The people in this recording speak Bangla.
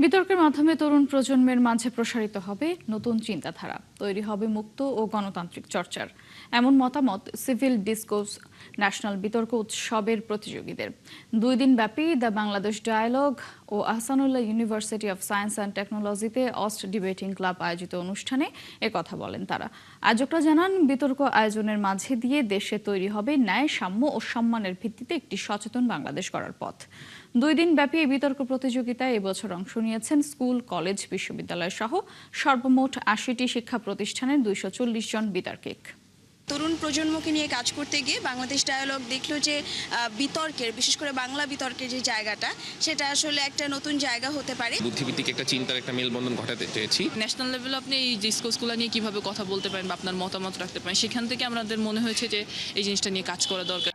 বিতর্কের মাধ্যমে তরুণ প্রজন্মের মাঝে প্রসারিত হবে নতুন চিন্তাধারা, তৈরি হবে মুক্ত ও গণতান্ত্রিক চর্চার এমন মতামত সিভিল ডিসকোর্স ন্যাশনাল বিতর্ক উৎসবের প্রতিযোগীদের। 2 দিন ব্যাপী দ্য বাংলাদেশ ডায়ালগ ও Ahsanullah University of Science and টেকনোলজিতে অস্ট ডিবেটিং ক্লাব আয়োজিত অনুষ্ঠানে কথা বলেন তারা। আয়োজকরা জানান, বিতর্ক আয়োজনের মাঝে দিয়ে দেশে তৈরি হবে ন্যায়, সাম্য ও সম্মানের ভিত্তিতে একটি সচেতন বাংলাদেশ গড়ার পথ। 2 দিন ব্যাপী এই বিতর্ক প্রতিযোগিতায় এবছর অংশ নিয়েছেন স্কুল, কলেজ, বিশ্ববিদ্যালয় সহ সর্বমোট 80টি শিক্ষা প্রতিষ্ঠানের 240 জন বিতার্কিক। তরুণ প্রজন্মকে নিয়ে কাজ করতে গিয়ে বাংলাদেশ ডায়ালগ দেখলো যে বিতর্কের, বিশেষ করে বাংলা বিতর্কের যে জায়গাটা, সেটা আসলে একটা নতুন জায়গা হতে পারে। বুদ্ধিভিত্তিক একটা চিন্তার একটা মেলবন্ধন ঘটাতে চেয়েছি। ন্যাশনাল লেভেলে আপনি এই ডিসকোর্সগুলো নিয়ে কিভাবে কথা বলতে পারেন বা আপনার মতামত রাখতে পারেন, সেখান থেকে আমাদের মনে হয়েছে যে এই জিনিসটা নিয়ে কাজ করা দরকার।